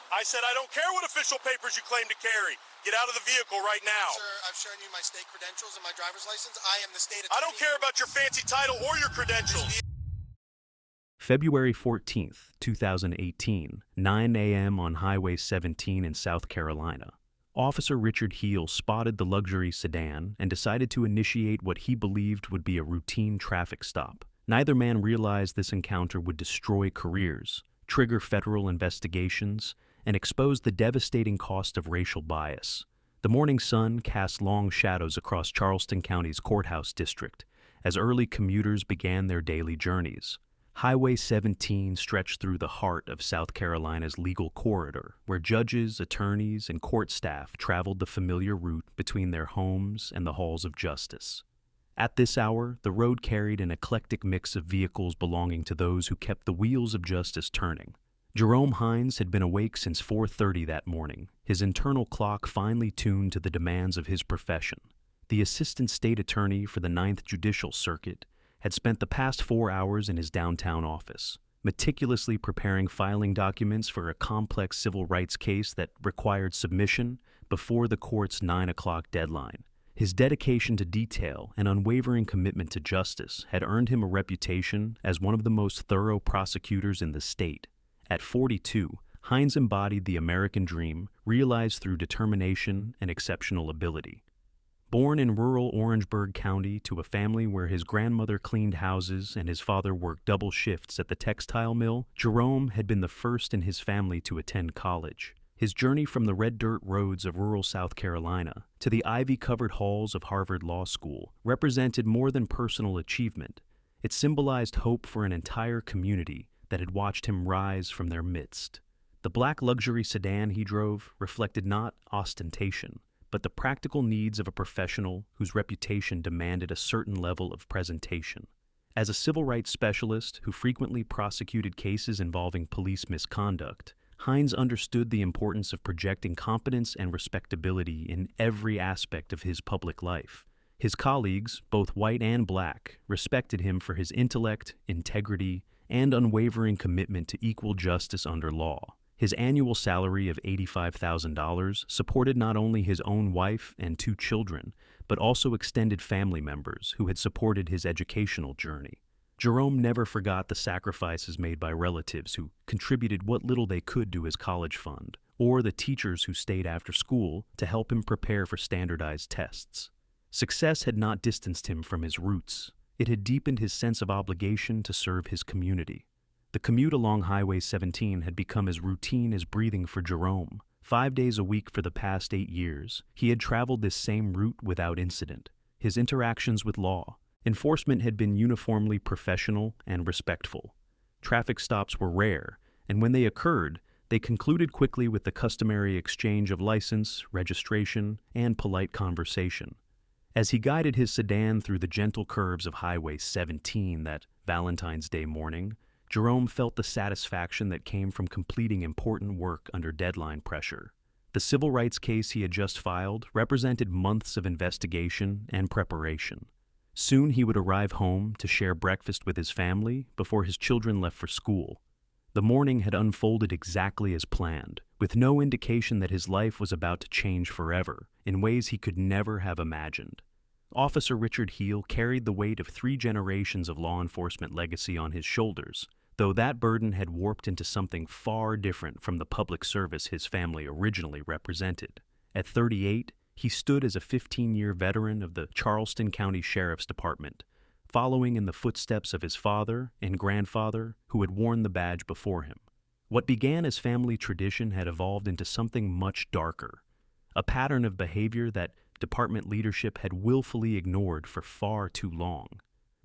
I said I don't care what official papers you claim to carry. Get out of the vehicle right now. Sir, I've shown you my state credentials and my driver's license. I am the state attorney. I don't care about your fancy title or your credentials. February 14th, 2018, 9 a.m. on Highway 17 in South Carolina. Officer Richard Heel spotted the luxury sedan and decided to initiate what he believed would be a routine traffic stop. Neither man realized this encounter would destroy careers, trigger federal investigations, and expose the devastating cost of racial bias. The morning sun cast long shadows across Charleston County's courthouse district as early commuters began their daily journeys. Highway 17 stretched through the heart of South Carolina's legal corridor, where judges, attorneys, and court staff traveled the familiar route between their homes and the halls of justice. At this hour, the road carried an eclectic mix of vehicles belonging to those who kept the wheels of justice turning. Jerome Hines had been awake since 4:30 that morning, his internal clock finely tuned to the demands of his profession. The assistant state attorney for the Ninth Judicial Circuit had spent the past 4 hours in his downtown office, meticulously preparing filing documents for a complex civil rights case that required submission before the court's 9 o'clock deadline. His dedication to detail and unwavering commitment to justice had earned him a reputation as one of the most thorough prosecutors in the state. At 42, Hines embodied the American dream, realized through determination and exceptional ability. Born in rural Orangeburg County to a family where his grandmother cleaned houses and his father worked double shifts at the textile mill, Jerome had been the first in his family to attend college. His journey from the red dirt roads of rural South Carolina to the ivy-covered halls of Harvard Law School represented more than personal achievement. It symbolized hope for an entire community that had watched him rise from their midst. The black luxury sedan he drove reflected not ostentation, but the practical needs of a professional whose reputation demanded a certain level of presentation. As a civil rights specialist who frequently prosecuted cases involving police misconduct, Hines understood the importance of projecting competence and respectability in every aspect of his public life. His colleagues, both white and black, respected him for his intellect, integrity, and unwavering commitment to equal justice under law. His annual salary of $85,000 supported not only his own wife and 2 children, but also extended family members who had supported his educational journey. Jerome never forgot the sacrifices made by relatives who contributed what little they could to his college fund, or the teachers who stayed after school to help him prepare for standardized tests. Success had not distanced him from his roots. It had deepened his sense of obligation to serve his community. The commute along Highway 17 had become as routine as breathing for Jerome. 5 days a week for the past 8 years, he had traveled this same route without incident. His interactions with law enforcement had been uniformly professional and respectful. Traffic stops were rare, and when they occurred, they concluded quickly with the customary exchange of license, registration, and polite conversation. As he guided his sedan through the gentle curves of Highway 17 that Valentine's Day morning, Jerome felt the satisfaction that came from completing important work under deadline pressure. The civil rights case he had just filed represented months of investigation and preparation. Soon he would arrive home to share breakfast with his family before his children left for school. The morning had unfolded exactly as planned, with no indication that his life was about to change forever in ways he could never have imagined. Officer Richard Heel carried the weight of 3 generations of law enforcement legacy on his shoulders, though that burden had warped into something far different from the public service his family originally represented. At 38, he stood as a 15-year veteran of the Charleston County Sheriff's Department, following in the footsteps of his father and grandfather who had worn the badge before him. What began as family tradition had evolved into something much darker, a pattern of behavior that department leadership had willfully ignored for far too long.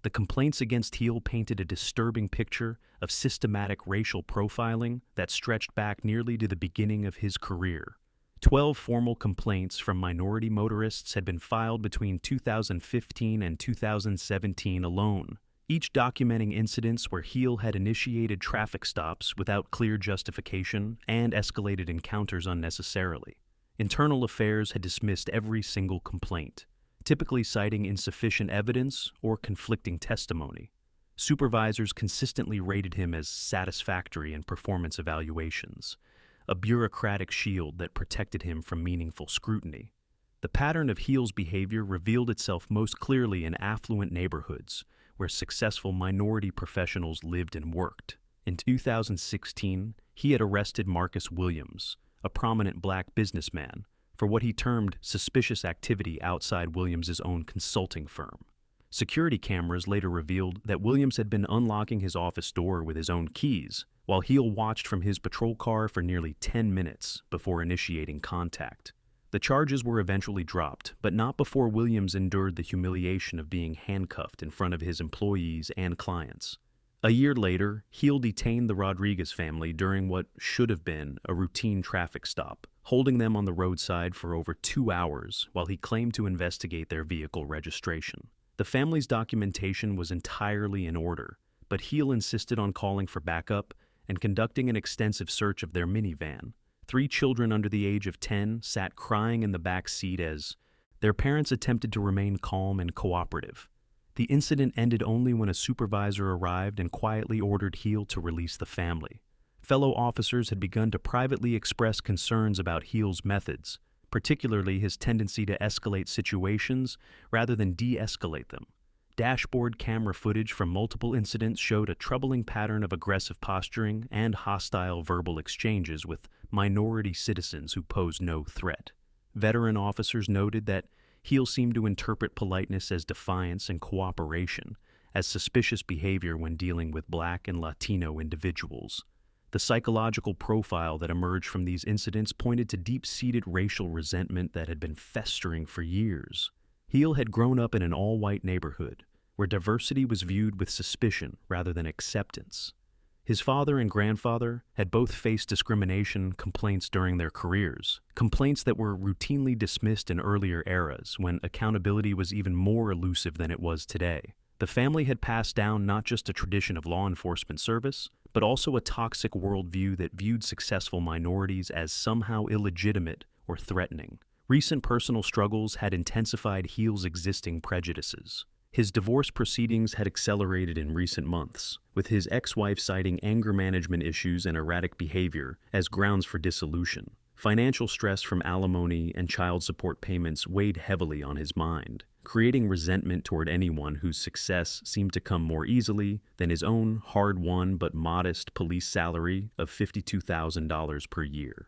The complaints against Heel painted a disturbing picture of systematic racial profiling that stretched back nearly to the beginning of his career. 12 formal complaints from minority motorists had been filed between 2015 and 2017 alone, each documenting incidents where Heel had initiated traffic stops without clear justification and escalated encounters unnecessarily. Internal Affairs had dismissed every single complaint, typically citing insufficient evidence or conflicting testimony. Supervisors consistently rated him as satisfactory in performance evaluations, a bureaucratic shield that protected him from meaningful scrutiny. The pattern of Heal's behavior revealed itself most clearly in affluent neighborhoods, where successful minority professionals lived and worked. In 2016, he had arrested Marcus Williams, a prominent black businessman, for what he termed suspicious activity outside Williams's own consulting firm. Security cameras later revealed that Williams had been unlocking his office door with his own keys, while Heal watched from his patrol car for nearly 10 minutes before initiating contact. The charges were eventually dropped, but not before Williams endured the humiliation of being handcuffed in front of his employees and clients. A year later, Heal detained the Rodriguez family during what should have been a routine traffic stop, holding them on the roadside for over 2 hours while he claimed to investigate their vehicle registration. The family's documentation was entirely in order, but Heal insisted on calling for backup and conducting an extensive search of their minivan. 3 children under the age of 10 sat crying in the back seat as their parents attempted to remain calm and cooperative. The incident ended only when a supervisor arrived and quietly ordered Heal to release the family. Fellow officers had begun to privately express concerns about Heal's methods, particularly his tendency to escalate situations rather than de-escalate them. Dashboard camera footage from multiple incidents showed a troubling pattern of aggressive posturing and hostile verbal exchanges with minority citizens who posed no threat. Veteran officers noted that Heal seemed to interpret politeness as defiance and cooperation, as suspicious behavior when dealing with Black and Latino individuals. The psychological profile that emerged from these incidents pointed to deep-seated racial resentment that had been festering for years. Heal had grown up in an all-white neighborhood, where diversity was viewed with suspicion rather than acceptance. His father and grandfather had both faced discrimination complaints during their careers, complaints that were routinely dismissed in earlier eras when accountability was even more elusive than it was today. The family had passed down not just a tradition of law enforcement service, but also a toxic worldview that viewed successful minorities as somehow illegitimate or threatening. Recent personal struggles had intensified Heal's existing prejudices. His divorce proceedings had accelerated in recent months, with his ex-wife citing anger management issues and erratic behavior as grounds for dissolution. Financial stress from alimony and child support payments weighed heavily on his mind, creating resentment toward anyone whose success seemed to come more easily than his own hard-won but modest police salary of $52,000 per year.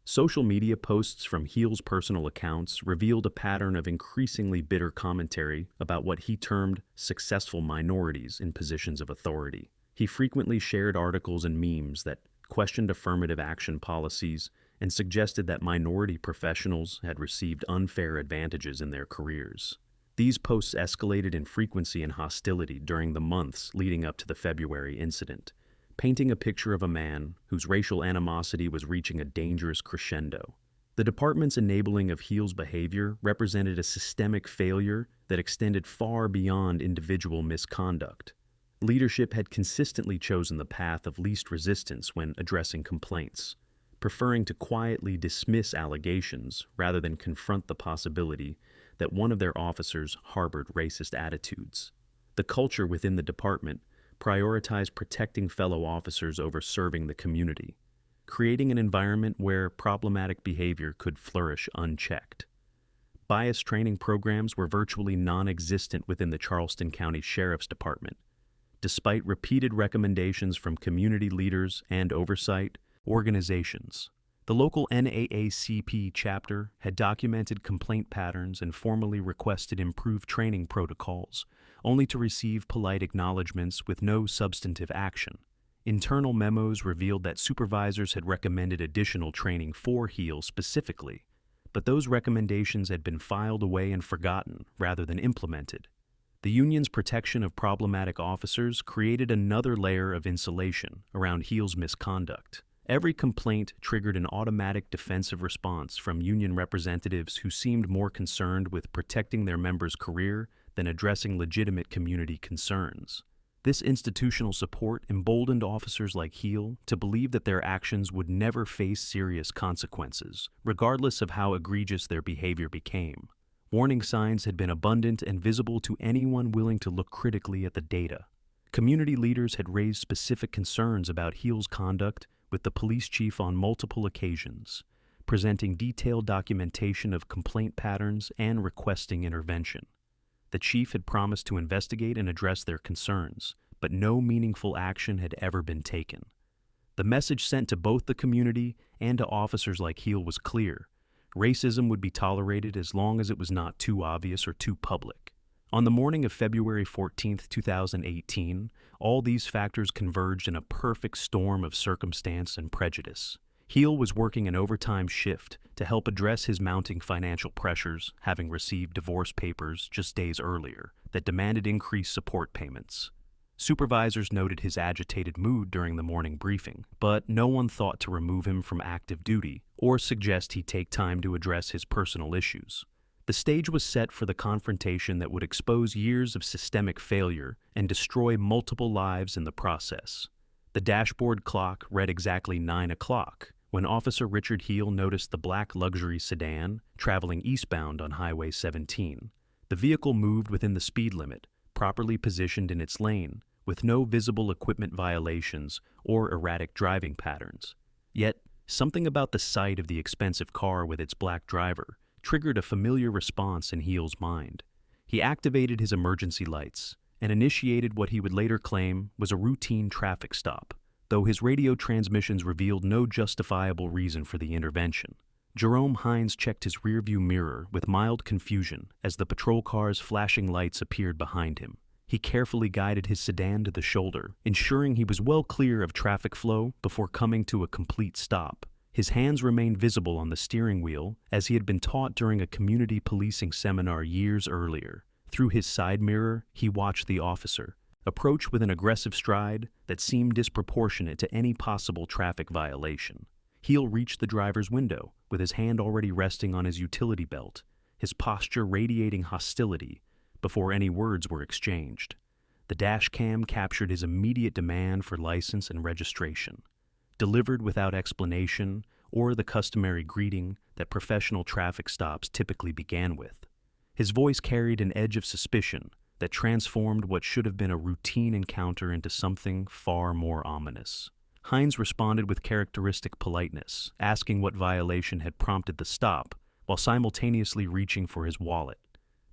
Social media posts from Heal's personal accounts revealed a pattern of increasingly bitter commentary about what he termed successful minorities in positions of authority. He frequently shared articles and memes that questioned affirmative action policies and suggested that minority professionals had received unfair advantages in their careers. These posts escalated in frequency and hostility during the months leading up to the February incident, painting a picture of a man whose racial animosity was reaching a dangerous crescendo. The department's enabling of Heal's behavior represented a systemic failure that extended far beyond individual misconduct. Leadership had consistently chosen the path of least resistance when addressing complaints, preferring to quietly dismiss allegations rather than confront the possibility that one of their officers harbored racist attitudes. The culture within the department prioritized protecting fellow officers over serving the community, creating an environment where problematic behavior could flourish unchecked. Bias training programs were virtually non-existent within the Charleston County Sheriff's Department. Despite repeated recommendations from community leaders and oversight organizations, the local NAACP chapter had documented complaint patterns and formally requested improved training protocols, only to receive polite acknowledgments with no substantive action. Internal memos revealed that supervisors had recommended additional training for Heal specifically, but those recommendations had been filed away and forgotten rather than implemented. The union's protection of problematic officers created another layer of insulation around Heal's misconduct. Every complaint triggered an automatic defensive response from union representatives who seemed more concerned with protecting their members' career than addressing legitimate community concerns. This institutional support emboldened officers like Heal to believe that their actions would never face serious consequences, regardless of how egregious their behavior became. Warning signs had been abundant and visible to anyone willing to look critically at the data. Community leaders had raised specific concerns about Heal's conduct with the police chief on multiple occasions, presenting detailed documentation of complaint patterns and requesting intervention. The chief had promised to investigate and address their concerns, but no meaningful action had ever been taken. The message sent to both the community and to officers like Heel was clear. Racism would be tolerated as long as it was not too obvious or too public. On the morning of February 14, 2018, all these factors converged in a perfect storm of circumstance and prejudice. Heel was working an overtime shift to help address his mounting financial pressures, having received divorce papers just days earlier that demanded increased support payments. Supervisors noted his agitated mood during the morning briefing, but no one thought to remove him from active duty or suggest he take time to address his personal issues. The stage was set for the confrontation that would expose years of systemic failure and destroy multiple lives in the process. The dashboard clock read exactly 9 o'clock when Officer Richard Heel noticed the black luxury sedan traveling eastbound on Highway 17. The vehicle moved within the speed limit, properly positioned in its lane, with no visible equipment violations or erratic driving patterns. Yet, something about the sight of the expensive car with its black driver triggered a familiar response in Heel's mind. He activated his emergency lights and initiated what he would later claim was a routine traffic stop, though his radio transmissions revealed no justifiable reason for the intervention. Jerome Hines checked his rearview mirror with mild confusion as the patrol car's flashing lights appeared behind him. He carefully guided his sedan to the shoulder, ensuring he was well clear of traffic flow before coming to a complete stop. His hands remained visible on the steering wheel as he had been taught during a community policing seminar years earlier. Through his side mirror, he watched the officer approach with an aggressive stride that seemed disproportionate to any possible traffic violation. Heel reached the driver's window, with his hand already resting on his utility belt, his posture radiating hostility before any words were exchanged. The dash cam captured his immediate demand for license and registration, delivered without explanation or the customary greeting that professional traffic stops typically began with. His voice carried an edge of suspicion that transformed what should have been a routine encounter into something far more ominous. Hines responded with characteristic politeness, asking what violation had prompted the stop, while simultaneously reaching for his wallet.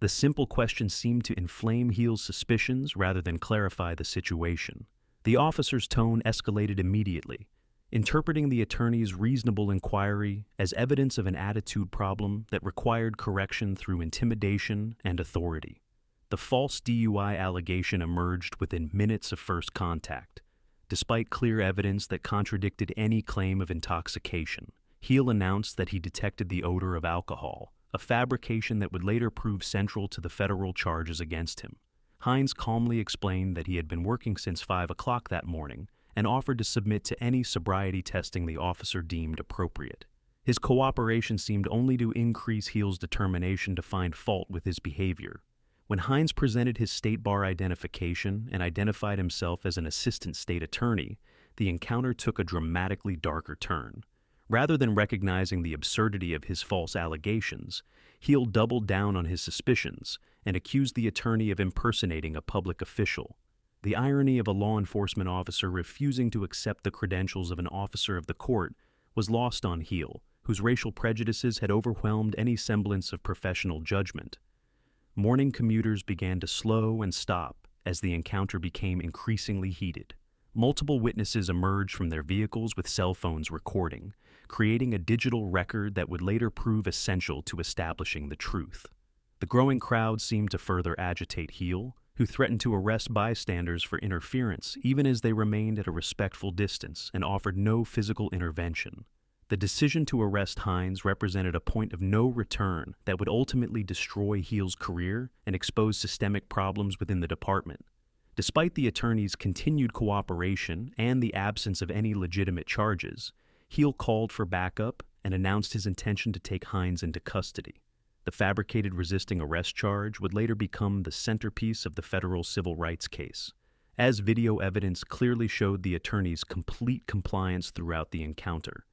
The simple question seemed to inflame Heel's suspicions rather than clarify the situation. The officer's tone escalated immediately, interpreting the attorney's reasonable inquiry as evidence of an attitude problem that required correction through intimidation and authority. The false DUI allegation emerged within minutes of first contact. Despite clear evidence that contradicted any claim of intoxication, Heel announced that he detected the odor of alcohol, a fabrication that would later prove central to the federal charges against him. Hines calmly explained that he had been working since 5 o'clock that morning and offered to submit to any sobriety testing the officer deemed appropriate. His cooperation seemed only to increase Heel's determination to find fault with his behavior. When Hines presented his state bar identification and identified himself as an assistant state attorney, the encounter took a dramatically darker turn. Rather than recognizing the absurdity of his false allegations, Heel doubled down on his suspicions and accused the attorney of impersonating a public official. The irony of a law enforcement officer refusing to accept the credentials of an officer of the court was lost on Heel, whose racial prejudices had overwhelmed any semblance of professional judgment. Morning commuters began to slow and stop as the encounter became increasingly heated. Multiple witnesses emerged from their vehicles with cell phones recording, creating a digital record that would later prove essential to establishing the truth. The growing crowd seemed to further agitate Heel, who threatened to arrest bystanders for interference even as they remained at a respectful distance and offered no physical intervention. The decision to arrest Hines represented a point of no return that would ultimately destroy Heel's career and expose systemic problems within the department. Despite the attorney's continued cooperation and the absence of any legitimate charges, Heel called for backup and announced his intention to take Hines into custody. The fabricated resisting arrest charge would later become the centerpiece of the federal civil rights case, as video evidence clearly showed the attorney's complete compliance throughout the encounter.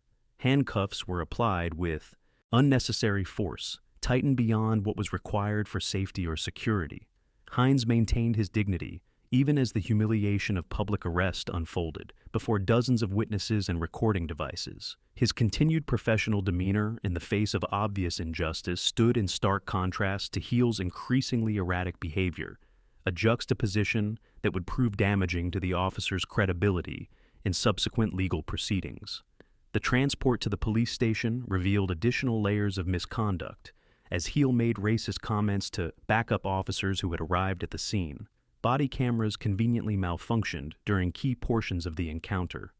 Handcuffs were applied with unnecessary force, tightened beyond what was required for safety or security. Hines maintained his dignity, even as the humiliation of public arrest unfolded before dozens of witnesses and recording devices. His continued professional demeanor in the face of obvious injustice stood in stark contrast to Heal's increasingly erratic behavior, a juxtaposition that would prove damaging to the officer's credibility in subsequent legal proceedings. The transport to the police station revealed additional layers of misconduct, as Heal made racist comments to backup officers who had arrived at the scene. Body cameras conveniently malfunctioned during key portions of the encounter,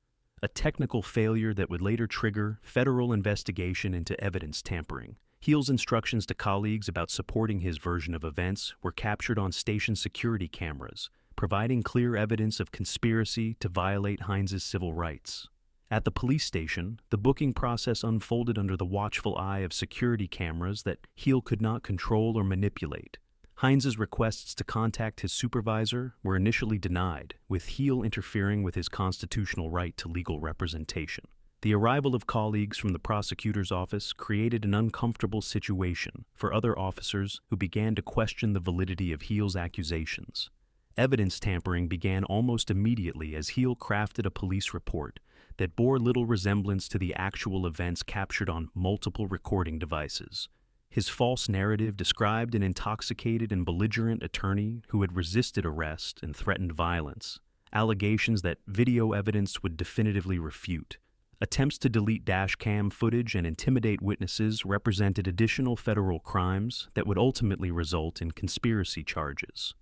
a technical failure that would later trigger federal investigation into evidence tampering. Heal's instructions to colleagues about supporting his version of events were captured on station security cameras, providing clear evidence of conspiracy to violate Hines' civil rights. At the police station, the booking process unfolded under the watchful eye of security cameras that Heal could not control or manipulate. Hines' requests to contact his supervisor were initially denied, with Heal interfering with his constitutional right to legal representation. The arrival of colleagues from the prosecutor's office created an uncomfortable situation for other officers who began to question the validity of Heal's accusations. Evidence tampering began almost immediately as Heal crafted a police report that bore little resemblance to the actual events captured on multiple recording devices. His false narrative described an intoxicated and belligerent attorney who had resisted arrest and threatened violence, allegations that video evidence would definitively refute. Attempts to delete dashcam footage and intimidate witnesses represented additional federal crimes that would ultimately result in conspiracy charges.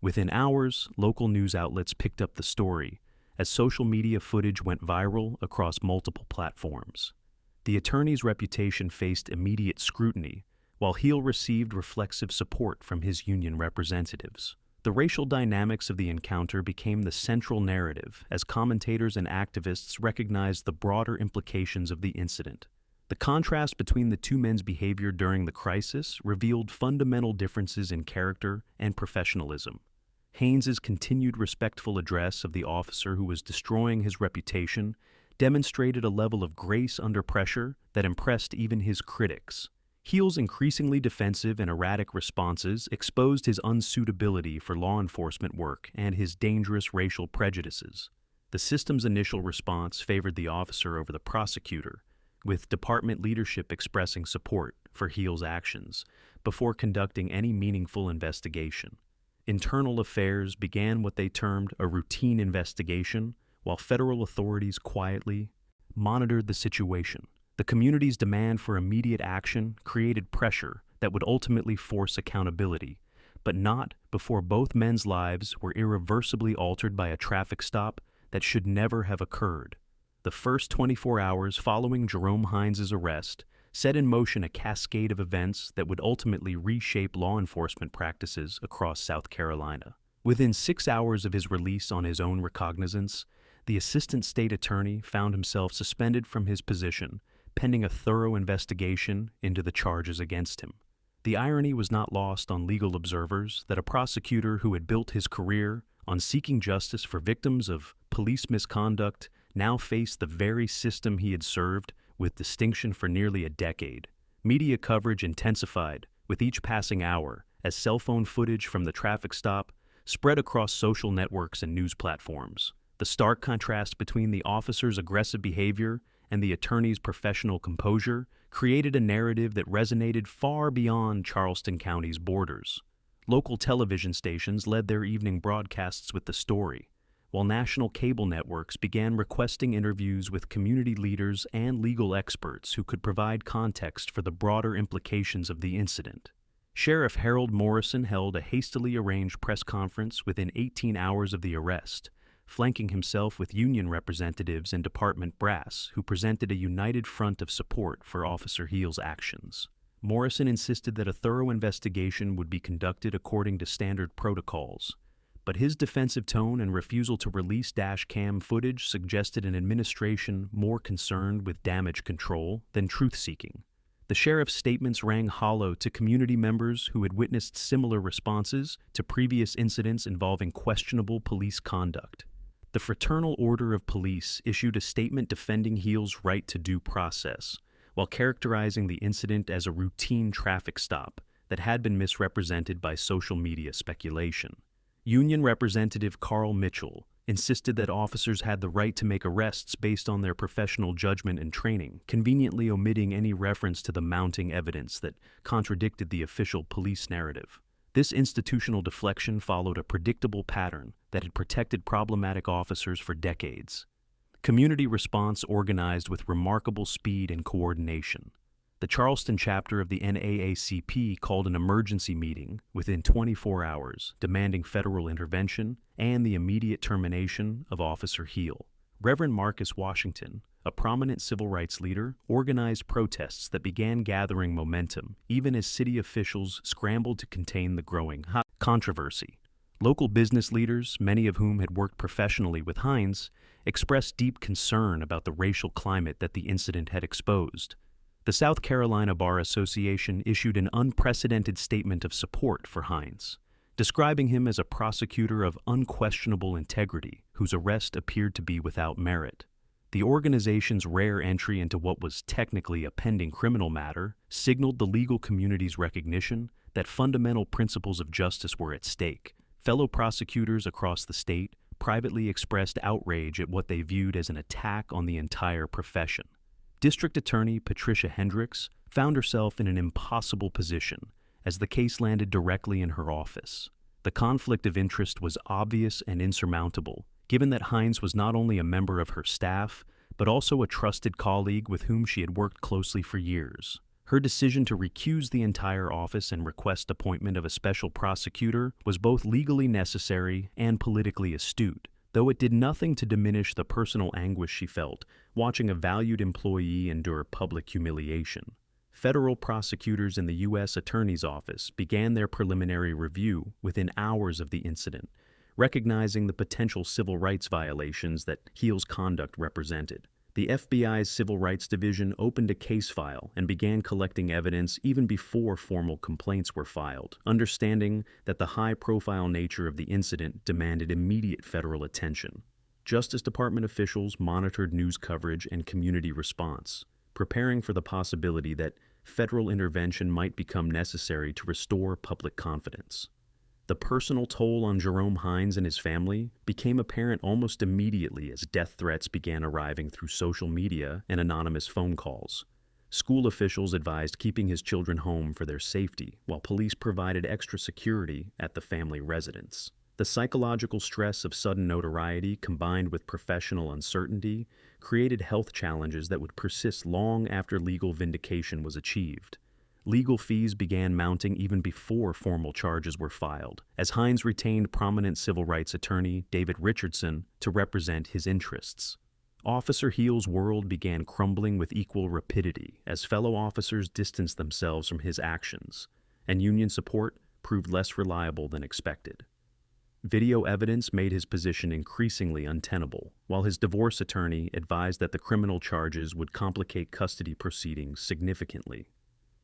Within hours, local news outlets picked up the story, as social media footage went viral across multiple platforms. The attorney's reputation faced immediate scrutiny, while Heal received reflexive support from his union representatives. The racial dynamics of the encounter became the central narrative as commentators and activists recognized the broader implications of the incident. The contrast between the two men's behavior during the crisis revealed fundamental differences in character and professionalism. Haines's continued respectful address of the officer who was destroying his reputation demonstrated a level of grace under pressure that impressed even his critics. Heal's increasingly defensive and erratic responses exposed his unsuitability for law enforcement work and his dangerous racial prejudices. The system's initial response favored the officer over the prosecutor, with department leadership expressing support for Heal's actions before conducting any meaningful investigation. Internal affairs began what they termed a routine investigation, while federal authorities quietly monitored the situation. The community's demand for immediate action created pressure that would ultimately force accountability, but not before both men's lives were irreversibly altered by a traffic stop that should never have occurred. The first 24 hours following Jerome Hines' arrest set in motion a cascade of events that would ultimately reshape law enforcement practices across South Carolina. Within 6 hours of his release on his own recognizance, the assistant state attorney found himself suspended from his position, pending a thorough investigation into the charges against him. The irony was not lost on legal observers that a prosecutor who had built his career on seeking justice for victims of police misconduct now faced the very system he had served with distinction for nearly a decade. Media coverage intensified with each passing hour as cell phone footage from the traffic stop spread across social networks and news platforms. The stark contrast between the officer's aggressive behavior and the attorney's professional composure created a narrative that resonated far beyond Charleston County's borders. Local television stations led their evening broadcasts with the story, while national cable networks began requesting interviews with community leaders and legal experts who could provide context for the broader implications of the incident. Sheriff Harold Morrison held a hastily arranged press conference within 18 hours of the arrest, flanking himself with union representatives and department brass who presented a united front of support for Officer Heal's actions. Morrison insisted that a thorough investigation would be conducted according to standard protocols, but his defensive tone and refusal to release dash cam footage suggested an administration more concerned with damage control than truth-seeking. The sheriff's statements rang hollow to community members who had witnessed similar responses to previous incidents involving questionable police conduct. The Fraternal Order of Police issued a statement defending Heal's right to due process, while characterizing the incident as a routine traffic stop that had been misrepresented by social media speculation. Union Representative Carl Mitchell insisted that officers had the right to make arrests based on their professional judgment and training, conveniently omitting any reference to the mounting evidence that contradicted the official police narrative. This institutional deflection followed a predictable pattern that had protected problematic officers for decades. Community response organized with remarkable speed and coordination. The Charleston chapter of the NAACP called an emergency meeting within 24 hours, demanding federal intervention and the immediate termination of Officer Heal. Reverend Marcus Washington, a prominent civil rights leader, organized protests that began gathering momentum, even as city officials scrambled to contain the growing controversy. Local business leaders, many of whom had worked professionally with Hines, expressed deep concern about the racial climate that the incident had exposed. The South Carolina Bar Association issued an unprecedented statement of support for Hines, describing him as a prosecutor of unquestionable integrity whose arrest appeared to be without merit. The organization's rare entry into what was technically a pending criminal matter signaled the legal community's recognition that fundamental principles of justice were at stake. Fellow prosecutors across the state privately expressed outrage at what they viewed as an attack on the entire profession. District Attorney Patricia Hendricks found herself in an impossible position as the case landed directly in her office. The conflict of interest was obvious and insurmountable, given that Hines was not only a member of her staff, but also a trusted colleague with whom she had worked closely for years. Her decision to recuse the entire office and request appointment of a special prosecutor was both legally necessary and politically astute, though it did nothing to diminish the personal anguish she felt watching a valued employee endure public humiliation. Federal prosecutors in the U.S. Attorney's Office began their preliminary review within hours of the incident, recognizing the potential civil rights violations that Heal's conduct represented. The FBI's Civil Rights Division opened a case file and began collecting evidence even before formal complaints were filed, understanding that the high-profile nature of the incident demanded immediate federal attention. Justice Department officials monitored news coverage and community response, preparing for the possibility that federal intervention might become necessary to restore public confidence. The personal toll on Jerome Hines and his family became apparent almost immediately as death threats began arriving through social media and anonymous phone calls. School officials advised keeping his children home for their safety, while police provided extra security at the family residence. The psychological stress of sudden notoriety combined with professional uncertainty created health challenges that would persist long after legal vindication was achieved. Legal fees began mounting even before formal charges were filed, as Hines retained prominent civil rights attorney David Richardson to represent his interests. Officer Heal's world began crumbling with equal rapidity as fellow officers distanced themselves from his actions, and union support proved less reliable than expected. Video evidence made his position increasingly untenable, while his divorce attorney advised that the criminal charges would complicate custody proceedings significantly.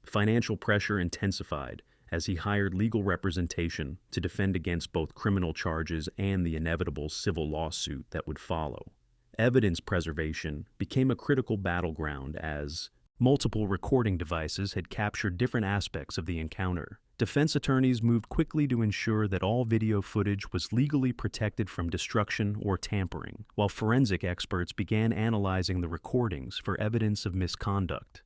Financial pressure intensified as he hired legal representation to defend against both criminal charges and the inevitable civil lawsuit that would follow. Evidence preservation became a critical battleground as multiple recording devices had captured different aspects of the encounter. Defense attorneys moved quickly to ensure that all video footage was legally protected from destruction or tampering, while forensic experts began analyzing the recordings for evidence of misconduct.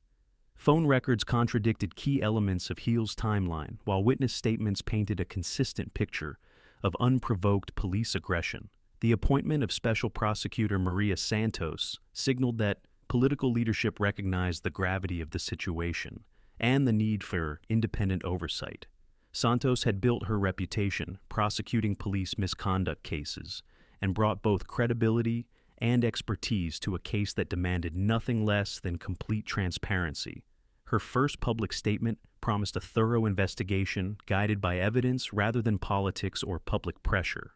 Phone records contradicted key elements of Heal's timeline, while witness statements painted a consistent picture of unprovoked police aggression. The appointment of Special Prosecutor Maria Santos signaled that political leadership recognized the gravity of the situation and the need for independent oversight. Santos had built her reputation prosecuting police misconduct cases and brought both credibility and expertise to a case that demanded nothing less than complete transparency. Her first public statement promised a thorough investigation guided by evidence rather than politics or public pressure.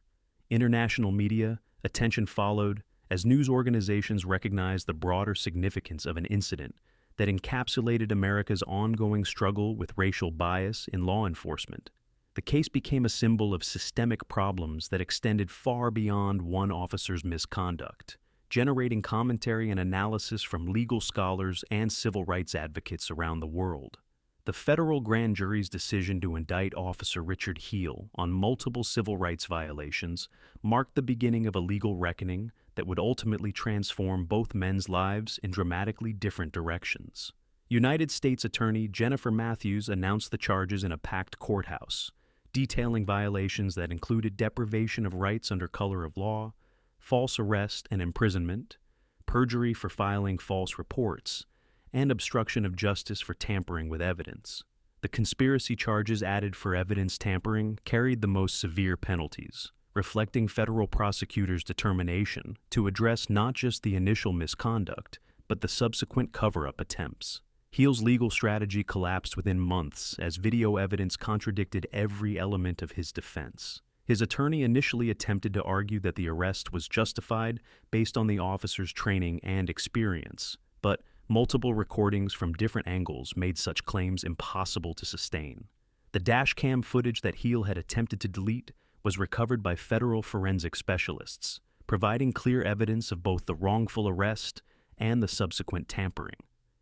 International media attention followed as news organizations recognized the broader significance of an incident that encapsulated America's ongoing struggle with racial bias in law enforcement. The case became a symbol of systemic problems that extended far beyond one officer's misconduct, generating commentary and analysis from legal scholars and civil rights advocates around the world. The federal grand jury's decision to indict Officer Richard Heal on multiple civil rights violations marked the beginning of a legal reckoning that would ultimately transform both men's lives in dramatically different directions. United States Attorney Jennifer Matthews announced the charges in a packed courthouse, detailing violations that included deprivation of rights under color of law, false arrest and imprisonment, perjury for filing false reports, and obstruction of justice for tampering with evidence. The conspiracy charges added for evidence tampering carried the most severe penalties, reflecting federal prosecutors' determination to address not just the initial misconduct, but the subsequent cover-up attempts. Heal's legal strategy collapsed within months as video evidence contradicted every element of his defense. His attorney initially attempted to argue that the arrest was justified based on the officer's training and experience, but multiple recordings from different angles made such claims impossible to sustain. The dashcam footage that Heal had attempted to delete was recovered by federal forensic specialists, providing clear evidence of both the wrongful arrest and the subsequent tampering.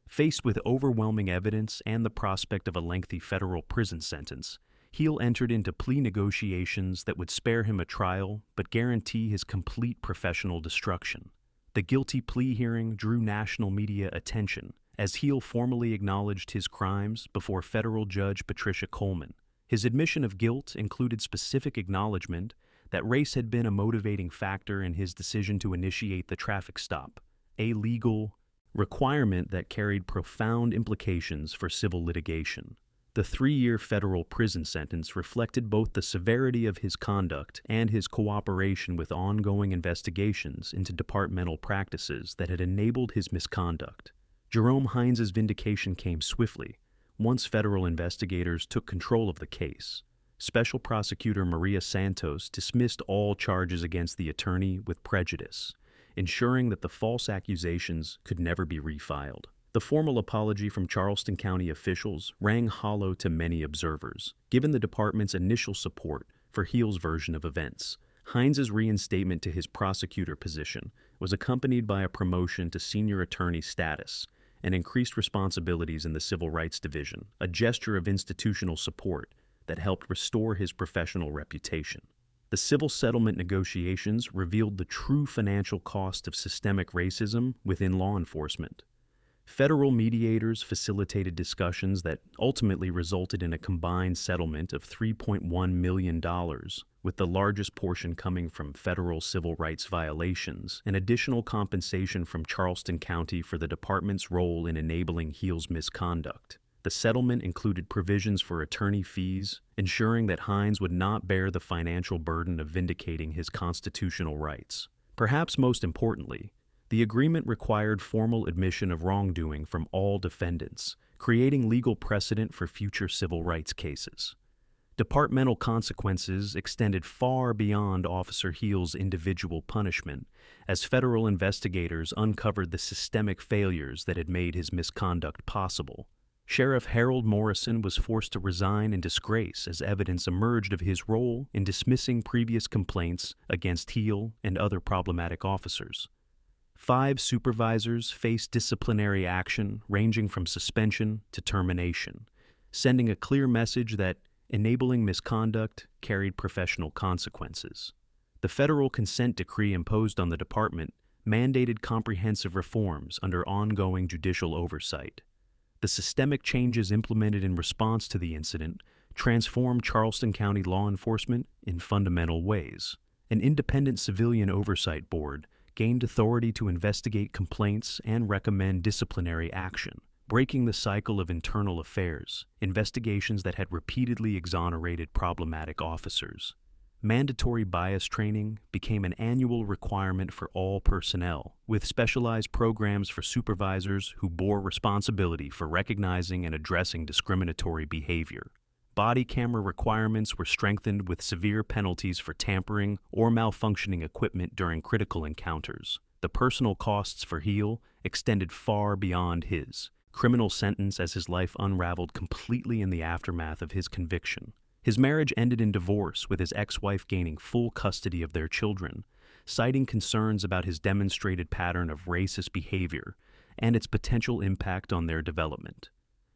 Faced with overwhelming evidence and the prospect of a lengthy federal prison sentence, Heal entered into plea negotiations that would spare him a trial but guarantee his complete professional destruction. The guilty plea hearing drew national media attention as Heal formally acknowledged his crimes before federal judge Patricia Coleman. His admission of guilt included specific acknowledgement that race had been a motivating factor in his decision to initiate the traffic stop, a legal requirement that carried profound implications for civil litigation. The 3-year federal prison sentence reflected both the severity of his conduct and his cooperation with ongoing investigations into departmental practices that had enabled his misconduct. Jerome Hines's vindication came swiftly once federal investigators took control of the case. Special Prosecutor Maria Santos dismissed all charges against the attorney with prejudice, ensuring that the false accusations could never be refiled. The formal apology from Charleston County officials rang hollow to many observers, given the department's initial support for Heal's version of events. Hines's reinstatement to his prosecutor position was accompanied by a promotion to senior attorney status and increased responsibilities in the Civil Rights Division, a gesture of institutional support that helped restore his professional reputation. The civil settlement negotiations revealed the true financial cost of systemic racism within law enforcement. Federal mediators facilitated discussions that ultimately resulted in a combined settlement of $3.1 million, with the largest portion coming from federal civil rights violations and additional compensation from Charleston County for the department's role in enabling Heal's misconduct. The settlement included provisions for attorney fees, ensuring that Hines would not bear the financial burden of vindicating his constitutional rights. Perhaps most importantly, the agreement required formal admission of wrongdoing from all defendants, creating legal precedent for future civil rights cases. Departmental consequences extended far beyond Officer Heal's individual punishment, as federal investigators uncovered the systemic failures that had made his misconduct possible. Sheriff Harold Morrison was forced to resign in disgrace as evidence emerged of his role in dismissing previous complaints against Heal and other problematic officers. 5 supervisors faced disciplinary action ranging from suspension to termination, sending a clear message that enabling misconduct carried professional consequences. The federal consent decree imposed on the department mandated comprehensive reforms under ongoing judicial oversight. The systemic changes implemented in response to the incident transformed Charleston County law enforcement in fundamental ways. An independent civilian oversight board gained authority to investigate complaints and recommend disciplinary action, breaking the cycle of internal affairs, investigations that had repeatedly exonerated problematic officers. Mandatory bias training became an annual requirement for all personnel, with specialized programs for supervisors who bore responsibility for recognizing and addressing discriminatory behavior. Body camera requirements were strengthened with severe penalties for tampering or malfunctioning equipment during critical encounters. The personal costs for Heal extended far beyond his criminal sentence as his life unraveled completely in the aftermath of his conviction. His marriage ended in divorce, with his ex-wife gaining full custody of their children, citing concerns about his demonstrated pattern of racist behavior and its potential impact on their development.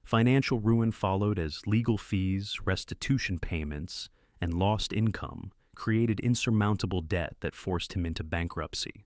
Financial ruin followed as legal fees, restitution payments, and lost income created insurmountable debt that forced him into bankruptcy.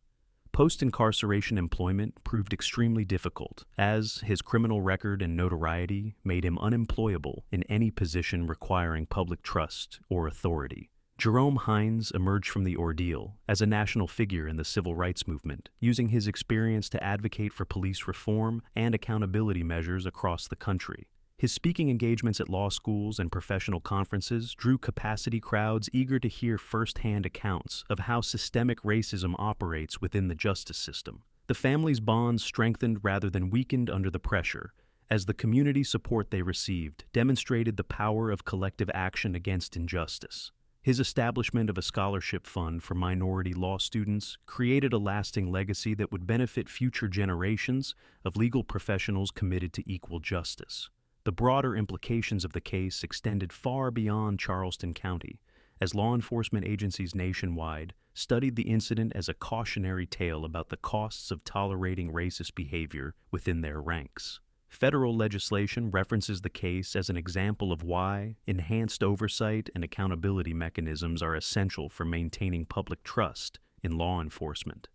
Post-incarceration employment proved extremely difficult, as his criminal record and notoriety made him unemployable in any position requiring public trust or authority. Jerome Hines emerged from the ordeal as a national figure in the civil rights movement, using his experience to advocate for police reform and accountability measures across the country. His speaking engagements at law schools and professional conferences drew capacity crowds eager to hear firsthand accounts of how systemic racism operates within the justice system. The family's bonds strengthened rather than weakened under the pressure, as the community support they received demonstrated the power of collective action against injustice. His establishment of a scholarship fund for minority law students created a lasting legacy that would benefit future generations of legal professionals committed to equal justice. The broader implications of the case extended far beyond Charleston County, as law enforcement agencies nationwide studied the incident as a cautionary tale about the costs of tolerating racist behavior within their ranks. Federal legislation references the case as an example of why enhanced oversight and accountability mechanisms are essential for maintaining public trust in law enforcement.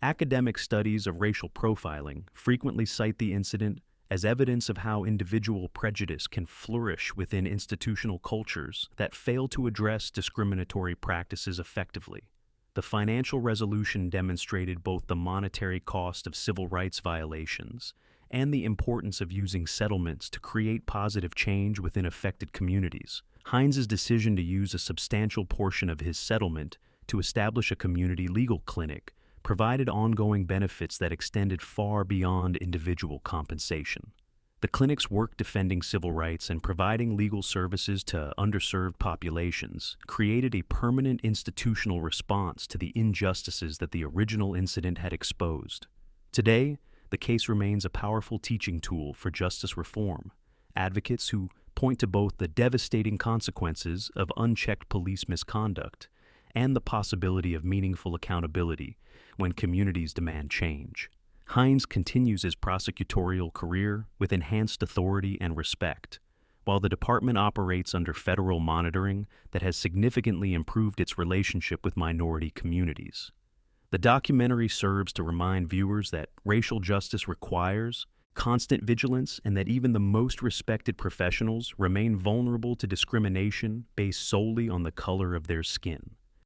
Academic studies of racial profiling frequently cite the incident as evidence of how individual prejudice can flourish within institutional cultures that fail to address discriminatory practices effectively. The financial resolution demonstrated both the monetary cost of civil rights violations and the importance of using settlements to create positive change within affected communities. Hines's decision to use a substantial portion of his settlement to establish a community legal clinic provided ongoing benefits that extended far beyond individual compensation. The clinic's work defending civil rights and providing legal services to underserved populations created a permanent institutional response to the injustices that the original incident had exposed. Today, the case remains a powerful teaching tool for justice reform. Advocates who point to both the devastating consequences of unchecked police misconduct and the possibility of meaningful accountability when communities demand change. Hines continues his prosecutorial career with enhanced authority and respect, while the department operates under federal monitoring that has significantly improved its relationship with minority communities. The documentary serves to remind viewers that racial justice requires constant vigilance and that even the most respected professionals remain vulnerable to discrimination based solely on the color of their skin.